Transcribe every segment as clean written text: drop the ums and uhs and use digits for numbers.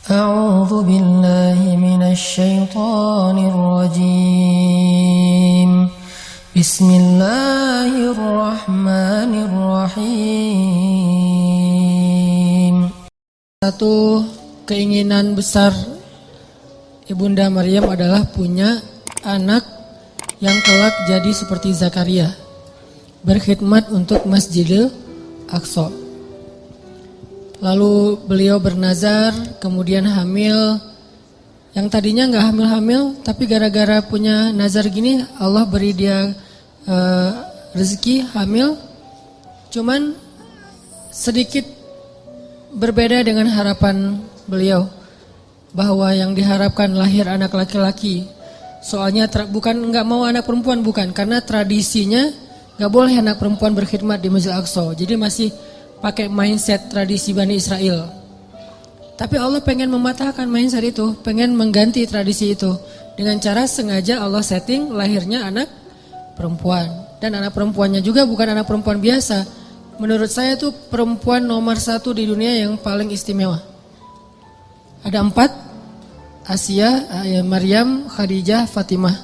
أعوذ بالله من الشيطان الرجيم بسم الله الرحمن الرحيم. Satu keinginan besar Ibunda Maryam adalah punya anak yang kelak jadi seperti Zakaria, berkhidmat untuk Masjidil Aqsa. Lalu beliau bernazar, kemudian hamil. Yang tadinya gak hamil-hamil, tapi gara-gara punya nazar gini, Allah beri dia rezeki hamil. Cuman sedikit berbeda dengan harapan beliau, bahwa yang diharapkan lahir anak laki-laki. Soalnya bukan gak mau anak perempuan, bukan. Karena tradisinya gak boleh anak perempuan berkhidmat di Masjidil Aqsa. Jadi masih pakai mindset tradisi Bani Israel. Tapi Allah pengen mematahkan mindset itu, pengen mengganti tradisi itu. Dengan cara sengaja Allah setting lahirnya anak perempuan. Dan anak perempuannya juga bukan anak perempuan biasa. Menurut saya itu perempuan nomor 1 di dunia yang paling istimewa. Ada 4, Asia, Maryam, Khadijah, Fatimah.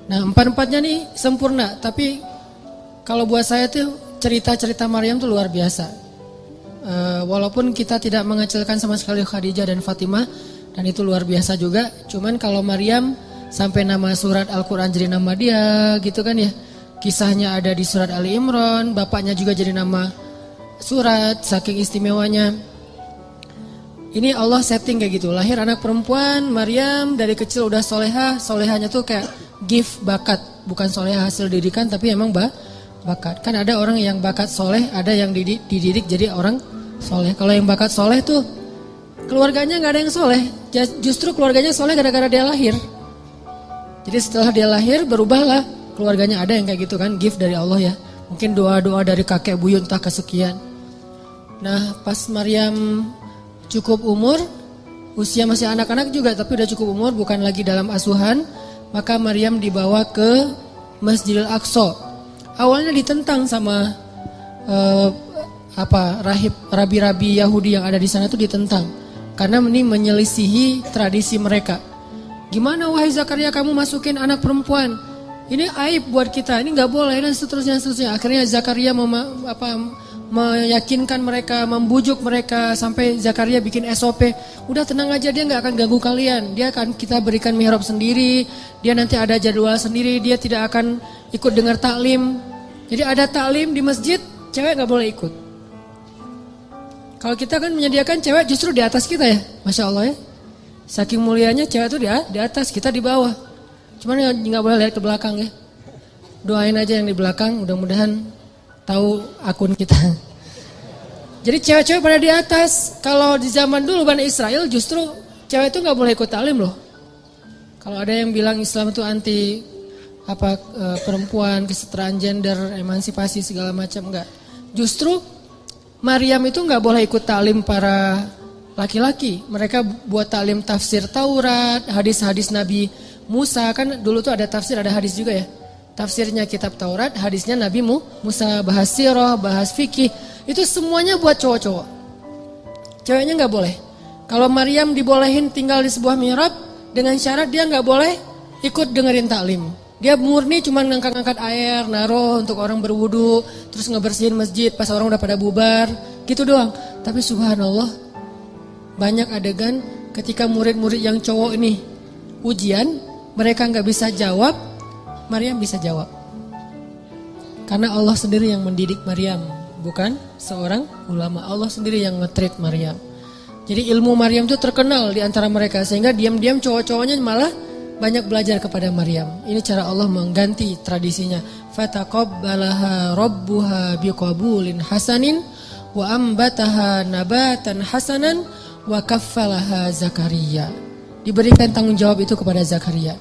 Nah 4-4-nya nih sempurna. Tapi kalau buat saya tuh cerita-cerita Maryam itu luar biasa. Walaupun kita tidak mengecilkan sama sekali Khadijah dan Fatimah, dan itu luar biasa juga. Cuman kalau Maryam sampai nama surat Al-Quran jadi nama dia gitu kan ya. Kisahnya ada di surat Ali Imran, bapaknya juga jadi nama surat, saking istimewanya. Ini Allah setting kayak gitu. Lahir anak perempuan, Maryam dari kecil udah solehah. Solehahnya tuh kayak gift, bakat. Bukan solehah hasil didikan, tapi emang bakat. Kan ada orang yang bakat soleh, ada yang dididik jadi orang soleh. Kalau yang bakat soleh tuh keluarganya gak ada yang soleh. Justru keluarganya soleh gara-gara dia lahir. Jadi setelah dia lahir berubahlah keluarganya, ada yang kayak gitu kan, gift dari Allah ya. Mungkin doa-doa dari kakek buyut entah kesekian. Nah pas Maryam cukup umur, usia masih anak-anak juga tapi udah cukup umur, bukan lagi dalam asuhan, maka Maryam dibawa ke Masjidil Aqsa. Awalnya ditentang sama rabi-rabi Yahudi yang ada di sana tuh ditentang karena ini menyelisihi tradisi mereka. Gimana wahai Zakaria kamu masukin anak perempuan? Ini aib buat kita, ini nggak boleh dan seterusnya. Akhirnya Zakaria meyakinkan mereka, membujuk mereka sampai Zakaria bikin SOP. Udah tenang aja, dia nggak akan ganggu kalian. Dia akan kita berikan mihrab sendiri. Dia nanti ada jadwal sendiri. Dia tidak akan ikut dengar taklim. Jadi ada taklim di masjid, cewek nggak boleh ikut. Kalau kita kan menyediakan cewek justru di atas kita ya, masya Allah ya. Saking mulianya cewek itu di atas, kita di bawah. Cuman nggak boleh lihat ke belakang ya. Doain aja yang di belakang, mudah-mudahan tahu akun kita. Jadi cewek-cewek pada di atas. Kalau di zaman dulu Bani Israel justru cewek itu nggak boleh ikut taklim loh. Kalau ada yang bilang Islam itu anti perempuan, kesetaraan gender, emansipasi segala macam, enggak. Justru Maryam itu nggak boleh ikut taklim para laki-laki. Mereka buat taklim tafsir Taurat, hadis-hadis Nabi Musa, kan dulu tuh ada tafsir, ada hadis juga ya. Tafsirnya kitab Taurat, hadisnya Nabi Musa, bahas sirah, bahas fikih. Itu semuanya buat cowok-cowok. Ceweknya nggak boleh. Kalau Maryam dibolehin tinggal di sebuah mihrab dengan syarat dia nggak boleh ikut dengerin taklim. Dia murni cuma ngangkat-ngangkat air, naruh untuk orang berwudu, terus ngebersihin masjid pas orang udah pada bubar, gitu doang. Tapi subhanallah, banyak adegan ketika murid-murid yang cowok ini ujian, mereka nggak bisa jawab, Maryam bisa jawab. Karena Allah sendiri yang mendidik Maryam, bukan seorang ulama. Allah sendiri yang nge-treat Maryam. Jadi ilmu Maryam itu terkenal di antara mereka, sehingga diam-diam cowok-cowoknya malah banyak belajar kepada Maryam. Ini cara Allah mengganti tradisinya. Fataqabbalaha rabbuha biqabulin hasanin wa ambataha nabatan hasanan wa kaffalaha Zakaria. Diberikan tanggung jawab itu kepada Zakaria.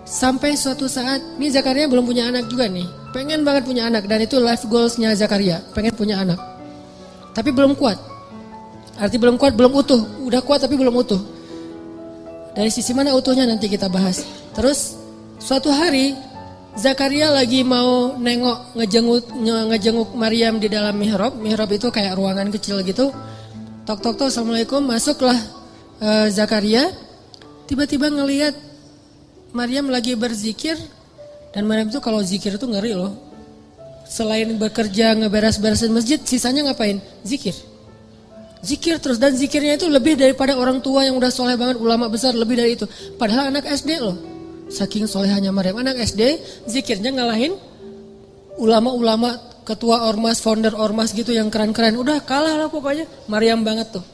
Sampai suatu saat, ini Zakaria belum punya anak juga nih. Pengen banget punya anak, dan itu life goalsnya Zakaria, pengen punya anak. Tapi belum kuat. Arti belum kuat, belum utuh. Udah kuat tapi belum utuh. Dari sisi mana utuhnya nanti kita bahas. Terus suatu hari Zakaria lagi mau nengok ngejenguk Maryam di dalam mihrab. Mihrab itu kayak ruangan kecil gitu. Tok tok tok, assalamualaikum, masuklah Zakaria, tiba-tiba ngelihat Maryam lagi berzikir. Dan Maryam itu kalau zikir itu ngeri loh. Selain bekerja ngeberes-beresin masjid, sisanya ngapain? Zikir. Zikir terus, dan zikirnya itu lebih daripada orang tua yang udah soleh banget, ulama besar, lebih dari itu. Padahal anak SD loh. Saking solehanya Maryam, anak SD zikirnya ngalahin ulama-ulama, ketua ormas, founder ormas gitu yang keren-keren. Udah kalah lah pokoknya, Maryam banget tuh.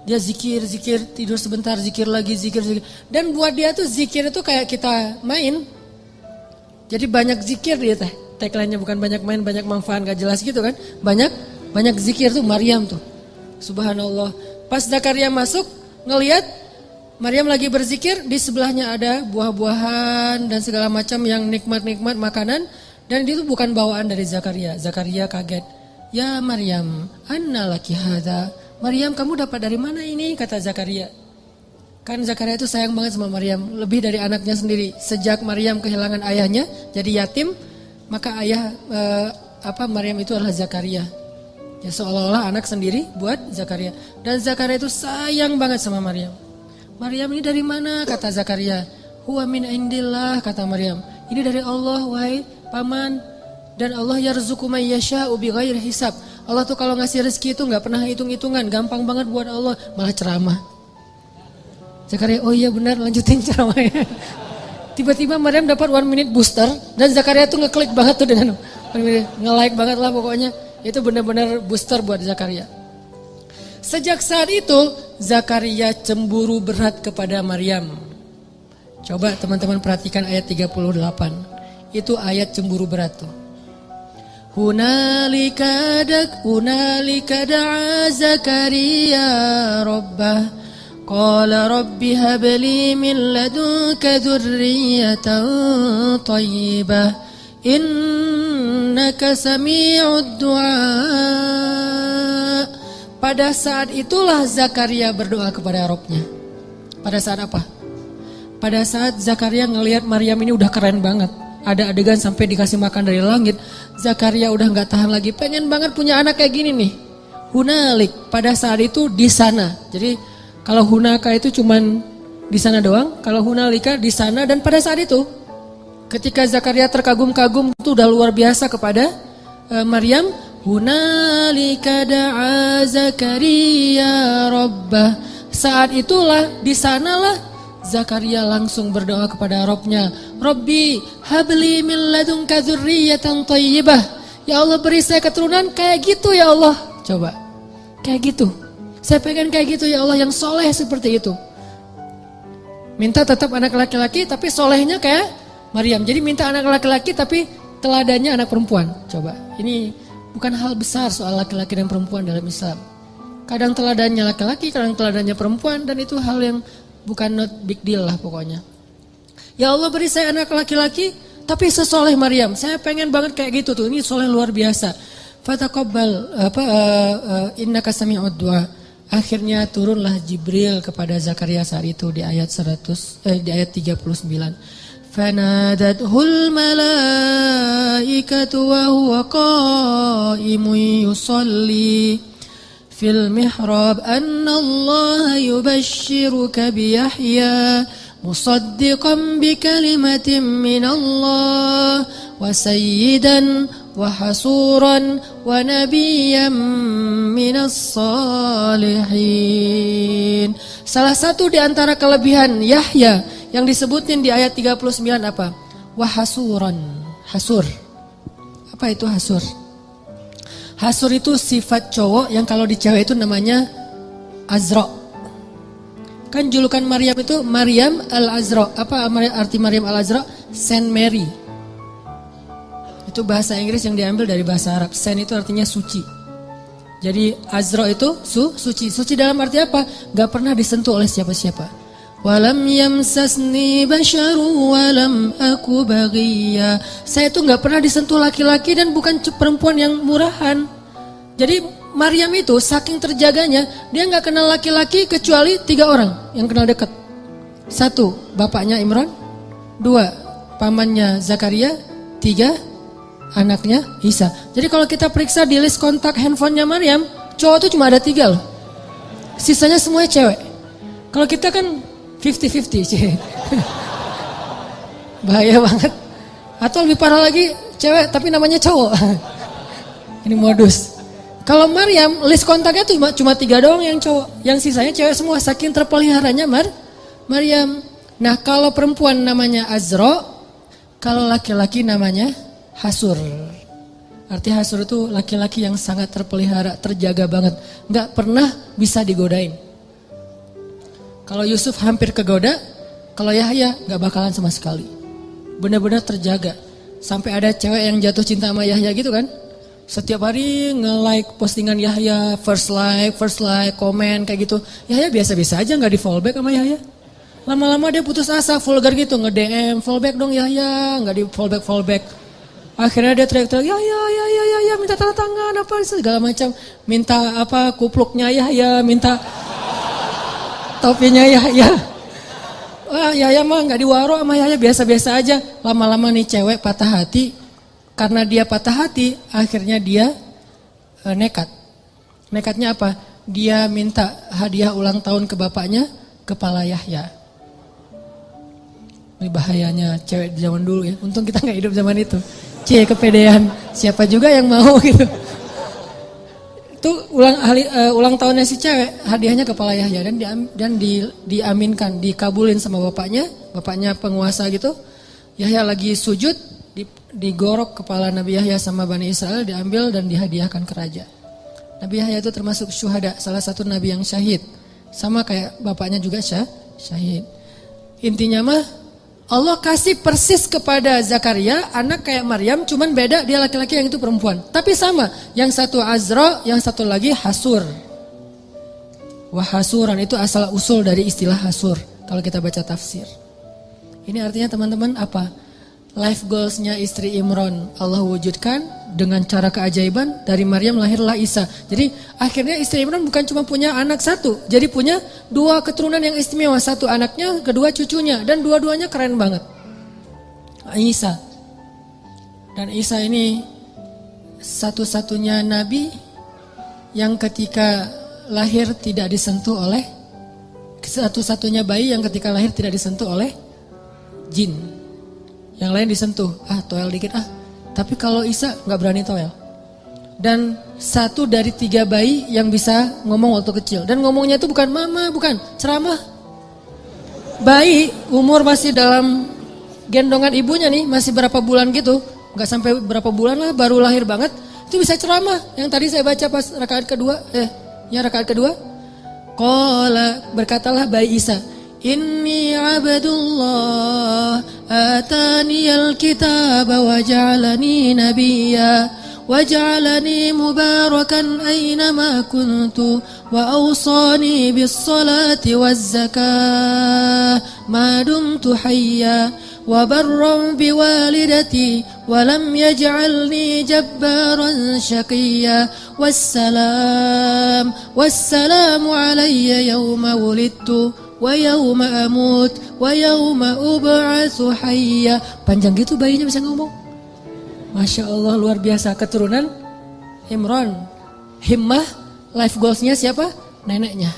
Dia zikir, tidur sebentar, zikir lagi, zikir. Dan buat dia tuh zikir itu kayak kita main. Jadi banyak zikir dia teh. Tagline-nya bukan banyak main, banyak manfaat, gak jelas gitu kan. Banyak zikir tuh Maryam tuh. Subhanallah. Pas Zakaria masuk, ngelihat Maryam lagi berzikir, di sebelahnya ada buah-buahan dan segala macam yang nikmat-nikmat makanan, dan itu bukan bawaan dari Zakaria. Zakaria kaget. Ya Maryam, anna laki hadza? Maryam, kamu dapat dari mana ini? Kata Zakaria. Kan Zakaria itu sayang banget sama Maryam, lebih dari anaknya sendiri. Sejak Maryam kehilangan ayahnya, jadi yatim, maka ayah Maryam itu adalah Zakaria. Ya seolah-olah anak sendiri buat Zakaria. Dan Zakaria itu sayang banget sama Maryam. Maryam ini dari mana? Kata Zakaria. Huwa min indillah, kata Maryam. Ini dari Allah, wahai paman. Dan Allah yarzuqu may yasha'u bighairi hisab. Allah tuh kalau ngasih rezeki itu gak pernah hitung-hitungan. Gampang banget buat Allah. Malah ceramah. Zakaria, oh iya benar, lanjutin ceramahnya. Tiba-tiba Maryam dapat 1 minute booster. Dan Zakaria tuh ngeklik banget tuh dengan nge-like banget lah pokoknya. Itu benar-benar booster buat Zakaria. Sejak saat itu Zakaria cemburu berat kepada Maryam. Coba teman-teman perhatikan ayat 38. Itu ayat cemburu berat tuh. Hunalika da'a Zakaria rabbah qala rabbi habli min ladunka dzurriyyatan thayyibah innaka sami'ud du'a. Pada saat itulah Zakaria berdoa kepada Rabbnya. Pada saat apa? Pada saat Zakaria ngelihat Maryam ini udah keren banget. Ada adegan sampai dikasih makan dari langit. Zakaria udah gak tahan lagi, pengen banget punya anak kayak gini nih. Hunalik, pada saat itu di sana. Jadi kalau hunaka itu cuman di sana doang. Kalau hunalika di sana dan pada saat itu. Ketika Zakaria terkagum-kagum itu udah luar biasa kepada Maryam. Hunalika da'a Zakaria rabbah. Saat itulah, di sanalah Zakaria langsung berdoa kepada Rabbnya. Rabbi habli min ladunka dzurriyyatan thayyibah. Ya Allah, beri saya keturunan kayak gitu ya Allah. Coba, kayak gitu. Saya pengen kayak gitu ya Allah, yang soleh seperti itu. Minta tetap anak laki-laki tapi solehnya kayak Maryam. Jadi minta anak laki-laki tapi teladannya anak perempuan. Coba, ini bukan hal besar soal laki-laki dan perempuan dalam Islam. Kadang teladannya laki-laki, kadang teladannya perempuan, dan itu hal yang bukan not big deal lah pokoknya. Ya Allah, beri saya anak laki-laki tapi sesoleh Maryam. Saya pengen banget kayak gitu tuh. Ini soleh luar biasa. Fataqabbal innaka sami'ud du'a. Akhirnya turunlah Jibril kepada Zakaria saat itu di ayat 39. Fanadathul malaikatu wa huwa qa'imun yusalli fil mihrab anna Allah yubashshiruka bi Yahya musaddiqan bi kalimatin min Allah wa sayyidan wa hasuran wa nabiyyan minas salihin. Salah satu di antara kelebihan Yahya yang disebutin di ayat 39 apa? Wahasuran. Hasur. Apa itu hasur? Hasur itu sifat cowok yang kalau di cewek itu namanya Azra. Kan julukan Maryam itu Maryam Al-Azra. Apa arti Maryam Al-Azra? Saint Mary. Itu bahasa Inggris yang diambil dari bahasa Arab. Saint itu artinya suci. Jadi Azra itu suci. Suci dalam arti apa? Gak pernah disentuh oleh siapa-siapa. Walam yamsasni basyaru walam aku baghiya. Saya itu gak pernah disentuh laki-laki dan bukan perempuan yang murahan. Jadi Maryam itu saking terjaganya, dia gak kenal laki-laki kecuali 3 orang yang kenal dekat. 1, bapaknya Imran. 2, pamannya Zakaria. 3, anaknya Isa. Jadi kalau kita periksa di list kontak handphonenya Maryam, cowok itu cuma ada 3 loh. Sisanya semuanya cewek. Kalau kita kan 50-50 sih. Bahaya banget. Atau lebih parah lagi, cewek tapi namanya cowok. Ini modus. Kalau Maryam, list kontaknya tuh cuma 3 doang yang cowok. Yang sisanya cewek semua, saking terpeliharanya Maryam. Nah kalau perempuan namanya Azra, kalau laki-laki namanya Hasur. Arti Hasur itu laki-laki yang sangat terpelihara, terjaga banget. Gak pernah bisa digodain. Kalau Yusuf hampir kegoda, kalau Yahya gak bakalan sama sekali. Benar-benar terjaga. Sampai ada cewek yang jatuh cinta sama Yahya gitu kan. Setiap hari nge-like postingan Yahya, first like, komen kayak gitu. Yahya biasa-biasa aja gak di follow back sama Yahya. Lama-lama dia putus asa, vulgar gitu, nge-DM, follow back dong Yahya, gak di follow back. Akhirnya dia teriak-teriak, ya, minta tanda tangan, apa segala macam. Minta apa, kupluknya Yahya, minta topinya Yahya. Wah Yahya mah gak diwaro sama Yahya, biasa-biasa aja. Lama-lama nih cewek patah hati, karena dia patah hati, akhirnya dia nekat. Nekatnya apa? Dia minta hadiah ulang tahun ke bapaknya, kepala Yahya. Ini bahayanya cewek di zaman dulu ya. Untung kita gak hidup zaman itu. Kepedean. Siapa juga yang mau gitu. Itu ulang tahunnya si cewek, hadiahnya kepala Yahya. Dan diaminkan, dikabulin sama bapaknya. Bapaknya penguasa gitu. Yahya lagi sujud, digorok kepala Nabi Yahya sama Bani Israel, diambil dan dihadiahkan ke raja. Nabi Yahya itu termasuk syuhada, salah satu nabi yang syahid. Sama kayak bapaknya juga syahid. Intinya mah Allah kasih persis kepada Zakaria anak kayak Maryam, cuman beda dia laki-laki, yang itu perempuan. Tapi sama, yang satu Azra, yang satu lagi Hasur. Wahasuran itu asal usul dari istilah Hasur kalau kita baca tafsir. Ini artinya teman-teman apa? Life goalsnya istri Imran Allah wujudkan dengan cara keajaiban. Dari Maryam lahirlah Isa. Jadi akhirnya istri Imran bukan cuma punya anak satu, jadi punya 2 keturunan yang istimewa. Satu anaknya, kedua cucunya, dan dua-duanya keren banget. Isa. Dan Isa ini satu-satunya nabi yang ketika lahir tidak disentuh oleh, satu-satunya bayi yang ketika lahir tidak disentuh oleh jin. Yang lain disentuh, toel dikit Tapi kalau Isa gak berani toel. Dan 1 dari 3 bayi yang bisa ngomong waktu kecil. Dan ngomongnya itu bukan mama, bukan ceramah. Bayi umur masih dalam gendongan ibunya nih, masih berapa bulan gitu, gak sampai berapa bulan lah, baru lahir banget, itu bisa ceramah. Yang tadi saya baca pas rakaat kedua, berkatalah bayi Isa, Inni abdullah ataniyal kitab wa ja'alani nabiyya wa ja'alani mubarakan aynama kuntu wa awsani bis salati waz zakah ma dumtu hayya wa barran biwalidati wa lam yaj'alni jabbaran syaqiyya wassalamu alayya yawma wulidtu wa yawma amut wa yawma ub'atsu hayya. Panjang gitu bayinya bisa ngomong. Masya Allah, luar biasa. Keturunan Imran. Himmah, life goalsnya siapa? Neneknya.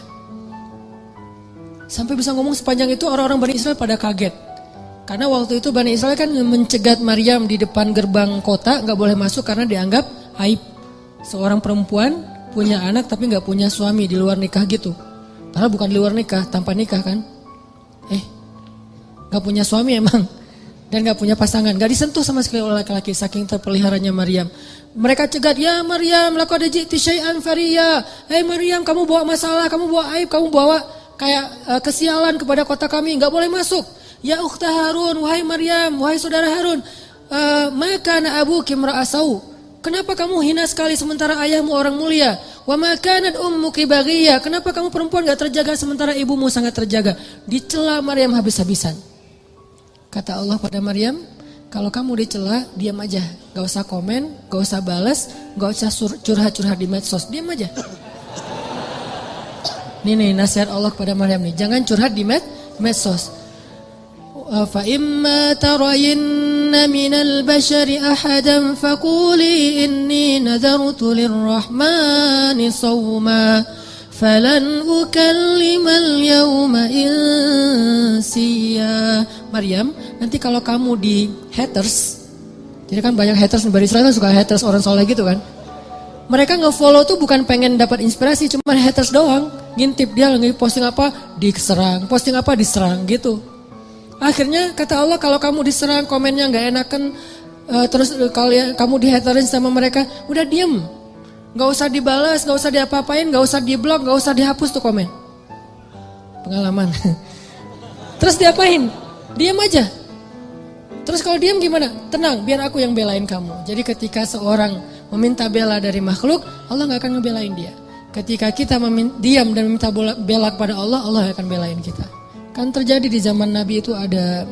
Sampai bisa ngomong sepanjang itu, orang-orang Bani Israel pada kaget. Karena waktu itu Bani Israel kan mencegat Maryam di depan gerbang kota, gak boleh masuk karena dianggap aib. Seorang perempuan punya anak tapi gak punya suami, di luar nikah gitu. Padahal bukan di luar nikah, tanpa nikah kan. Gak punya suami emang. Dan gak punya pasangan. Gak disentuh sama sekali oleh laki-laki, saking terpeliharanya Maryam. Mereka cegat, ya Maryam, laqad ji'ti syai'an fariya. Hei Maryam, kamu bawa masalah, kamu bawa aib, kamu bawa kayak kesialan kepada kota kami. Gak boleh masuk. Ya ukhta Harun, wahai Maryam, wahai saudara Harun. Maka na abuki imra'asau. Kenapa kamu hina sekali sementara ayahmu orang mulia? Wa ma kanat ummuki baghiyya. Kenapa kamu perempuan gak terjaga sementara ibumu sangat terjaga? Dicela Maryam habis-habisan. Kata Allah pada Maryam, kalau kamu dicela, diam aja. Gak usah komen, gak usah balas, gak usah curhat-curhat di medsos. Diam aja. Ini nasihat Allah kepada Maryam nih. Jangan curhat di medsos. Fa imma tarayinna minal bashari ahadan faquli inni nadartu lirrahmani sawma falan ukallimal yawma Maryam, nanti kalau kamu di haters, jadi kan banyak haters, Bani Israel kan suka haters orang soleh gitu kan. Mereka nge-follow tuh bukan pengen dapat inspirasi, cuma haters doang. Ngintip dia lagi posting apa, diserang, posting apa, diserang gitu. Akhirnya kata Allah, kalau kamu diserang, komennya gak enakan, terus kamu dihaterin sama mereka, udah diem. Gak usah dibalas, gak usah diapa-apain, gak usah di-blok, gak usah dihapus tuh komen. Pengalaman. Terus diapain? Diem aja. Terus kalau diem gimana? Tenang, biar aku yang belain kamu. Jadi ketika seorang meminta bela dari makhluk, Allah gak akan ngebelain dia. Ketika kita diam dan meminta bela kepada Allah, Allah akan belain kita. Kan terjadi di zaman Nabi itu ada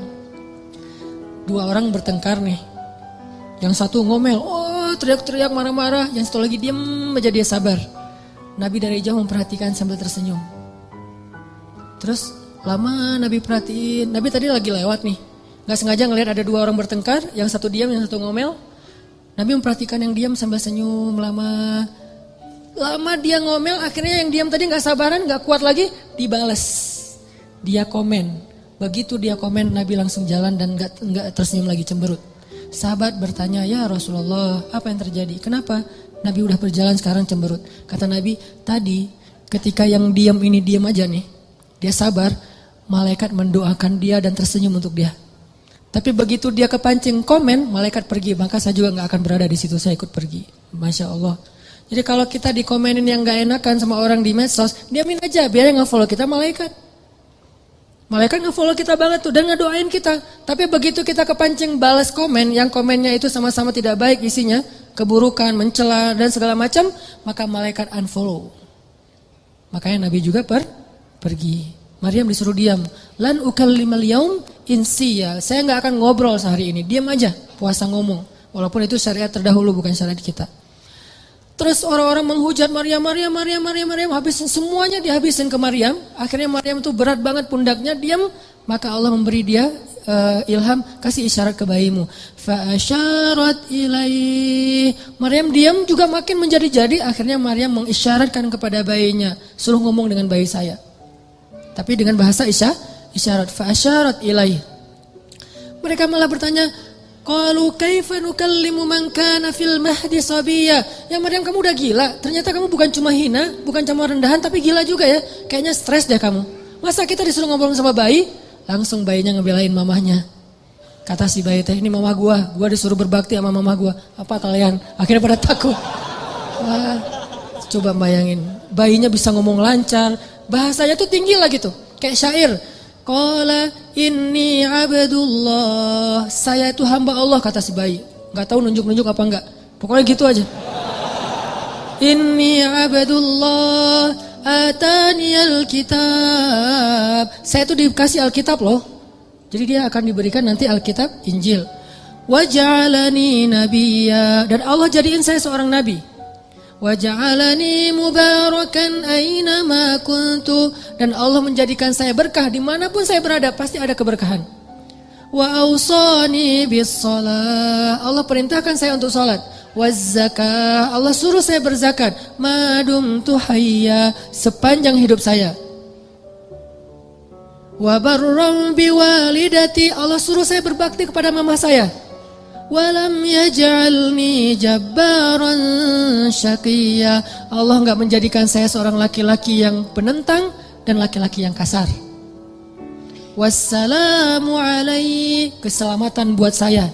2 orang bertengkar nih. Yang satu ngomel, teriak-teriak marah-marah. Yang satu lagi diem aja, dia sabar. Nabi dari jauh memperhatikan sambil tersenyum. Terus lama Nabi perhatiin, Nabi tadi lagi lewat nih. Gak sengaja ngelihat ada 2 orang bertengkar, yang satu diam, yang satu ngomel. Nabi memperhatikan yang diam sambil senyum lama. Lama dia ngomel, akhirnya yang diam tadi gak sabaran, gak kuat lagi, dibales. Dia komen. Begitu dia komen, Nabi langsung jalan dan gak tersenyum lagi, cemberut. Sahabat bertanya, ya Rasulullah, apa yang terjadi? Kenapa Nabi udah berjalan sekarang cemberut? Kata Nabi, tadi ketika yang diam ini diam aja nih, dia sabar, malaikat mendoakan dia dan tersenyum untuk dia. Tapi begitu dia kepancing komen, malaikat pergi. Maka saya juga gak akan berada di situ, saya ikut pergi. Masya Allah. Jadi kalau kita dikomenin yang gak enakan sama orang di medsos, diamin aja, biar yang nge-follow kita malaikat. Malaikat nge-follow kita banget tuh dan ngedoain kita. Tapi begitu kita kepancing balas komen, yang komennya itu sama-sama tidak baik isinya, keburukan, mencela dan segala macam, maka malaikat unfollow. Makanya Nabi juga pergi. Maryam disuruh diam. Lan ukallimal yaum insiya. Saya gak akan ngobrol sehari ini. Diam aja, puasa ngomong. Walaupun itu syariat terdahulu, bukan syariat kita. Terus orang-orang menghujat Maryam. Habis semuanya dihabisin ke Maryam. Akhirnya Maryam itu berat banget pundaknya, diam. Maka Allah memberi dia ilham, kasih isyarat ke bayimu. Fa'asyarat ilaih. Maryam diam juga makin menjadi-jadi. Akhirnya Maryam mengisyaratkan kepada bayinya, suruh ngomong dengan bayi saya. Tapi dengan bahasa isyarat. Fa'asyarat ilaih. Mereka malah bertanya, qalu kaifa nukallimu man kana fil mahdi sabiyya. Ya Maryam, kamu udah gila. Ternyata kamu bukan cuma hina, bukan cuma rendahan, tapi gila juga ya. Kayaknya stres deh kamu. Masa kita disuruh ngobrol sama bayi? Langsung bayinya ngebelain mamahnya. Kata si bayi teh, ini mama gua disuruh berbakti sama mama gua. Apa kalian? Akhirnya pada takut. Wah, coba bayangin, bayinya bisa ngomong lancar, bahasanya tuh tinggi lah gitu, kayak syair. Qala inni abdullah. Saya itu hamba Allah, kata si bayi. Gak tahu nunjuk-nunjuk apa enggak. Pokoknya gitu aja. Inni abdullah atani alkitab. Saya itu dikasih alkitab loh. Jadi dia akan diberikan nanti alkitab Injil. Waj'alani nabiyya. Dan Allah jadiin saya seorang nabi. Waj'alani mubarakan aina ma kuntu. Dan Allah menjadikan saya berkah dimanapun saya berada, pasti ada keberkahan. Wa awsani bis shalah. Allah perintahkan saya untuk salat. Waz zakah. Allah suruh saya berzakat. Madumtu hayya. Sepanjang hidup saya. Wa barram biwalidati. Allah suruh saya berbakti kepada mama saya. Walam yaj'alni jabbaran syaqiyya. Allah enggak menjadikan saya seorang laki-laki yang penentang dan laki-laki yang kasar. Wassalamu alaihi. Keselamatan buat saya.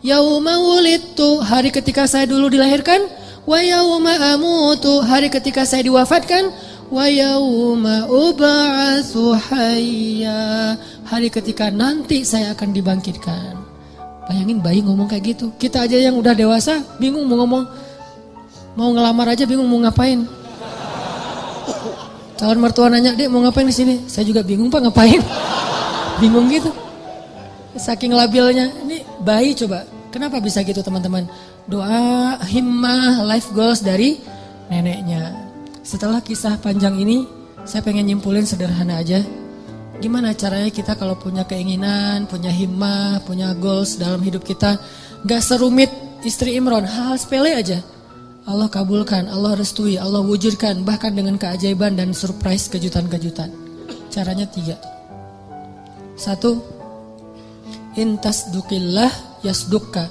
Yauma wulidtu. Hari ketika saya dulu dilahirkan. Wa yauma amutu. Hari ketika saya diwafatkan. Wa yauma ub'atsu hayya. Hari ketika nanti saya akan dibangkitkan. Bayangin bayi ngomong kayak gitu. Kita aja yang udah dewasa bingung mau ngomong. Mau ngelamar aja bingung mau ngapain. Calon mertua nanya, "Dek, mau ngapain di sini?" Saya juga bingung, Pak, ngapain? Bingung gitu. Saking labilnya. Ini bayi coba. Kenapa bisa gitu, teman-teman? Doa, himmah, life goals dari neneknya. Setelah kisah panjang ini, saya pengen nyimpulin sederhana aja. Gimana caranya kita kalau punya keinginan, punya himmah, punya goals dalam hidup kita, gak serumit istri Imron, hal-hal sepele aja. Allah kabulkan, Allah restui, Allah wujudkan, bahkan dengan keajaiban dan surprise kejutan-kejutan. Caranya 3. 1, intasdukillah yasdukka.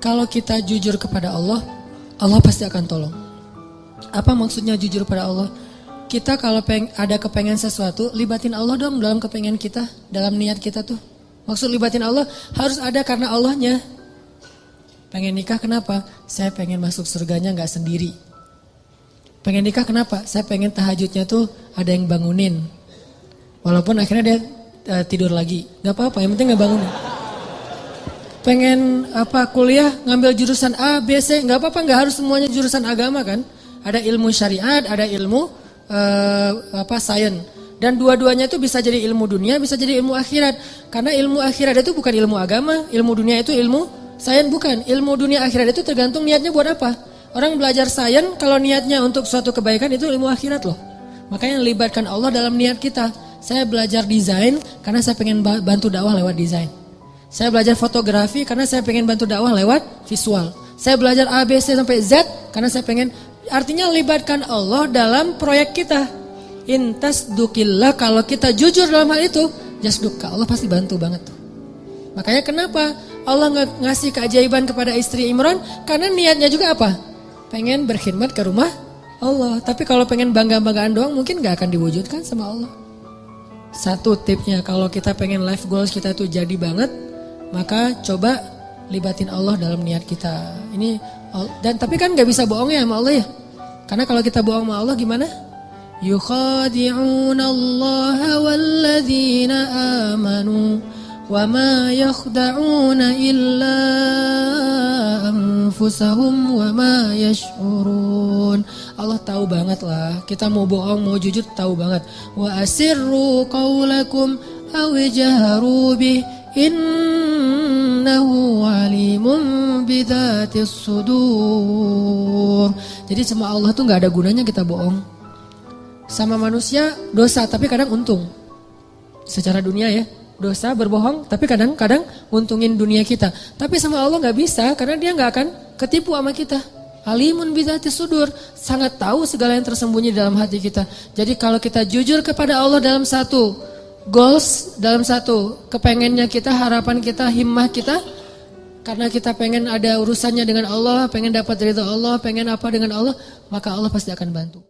Kalau kita jujur kepada Allah, Allah pasti akan tolong. Apa maksudnya jujur pada Allah? Kita kalau ada kepengen sesuatu, libatin Allah dong dalam kepengen kita, dalam niat kita tuh. Maksud libatin Allah harus ada karena Allahnya. Pengen nikah kenapa? Saya pengen masuk surganya gak sendiri. Pengen nikah kenapa? Saya pengen tahajudnya tuh ada yang bangunin. Walaupun akhirnya dia tidur lagi. Gak apa-apa, yang penting gak bangunin. Pengen kuliah ngambil jurusan A, B, C, gak apa-apa, gak harus semuanya jurusan agama kan. Ada ilmu syariat, ada ilmu sains. Dan dua-duanya itu bisa jadi ilmu dunia, bisa jadi ilmu akhirat. Karena ilmu akhirat itu bukan ilmu agama, ilmu dunia itu ilmu sains bukan. Ilmu dunia akhirat itu tergantung niatnya buat apa. Orang belajar sains kalau niatnya untuk suatu kebaikan itu ilmu akhirat loh. Makanya libatkan Allah dalam niat kita. Saya belajar desain karena saya pengen bantu dakwah lewat desain. Saya belajar fotografi karena saya pengen bantu dakwah lewat visual. Saya belajar A, B, C sampai Z karena saya pengen. Artinya libatkan Allah dalam proyek kita. Intasdukillah, kalau kita jujur dalam hal itu, jasdukka, Allah pasti bantu banget tuh. Makanya kenapa Allah ngasih keajaiban kepada istri Imran? Karena niatnya juga apa? Pengen berkhidmat ke rumah Allah. Tapi kalau pengen bangga-banggaan doang mungkin gak akan diwujudkan sama Allah. Satu tipnya, kalau kita pengen life goals kita tuh jadi banget, maka coba libatin Allah dalam niat kita. Ini dan tapi kan nggak bisa bohong ya sama Allah ya. Karena kalau kita bohong sama Allah gimana? Yukhadi'una Allah walladzina amanu wa ma yakhda'una illa anfusahum wa ma yash'urun. Allah tahu banget lah. Kita mau bohong, mau jujur tahu banget. Wa asirru qaulakum aw jaharu bih innahu alimun bidzatis sudur. Jadi sama Allah tuh gak ada gunanya kita bohong. Sama manusia dosa tapi kadang untung. Secara dunia ya, dosa berbohong tapi kadang-kadang untungin dunia kita. Tapi sama Allah gak bisa karena dia gak akan ketipu sama kita. Alimun bidzatis sudur, sangat tahu segala yang tersembunyi dalam hati kita. Jadi kalau kita jujur kepada Allah dalam satu goals, dalam satu kepengennya kita, harapan kita, himmah kita, karena kita pengen ada urusannya dengan Allah, pengen dapat ridha Allah, pengen apa dengan Allah, maka Allah pasti akan bantu.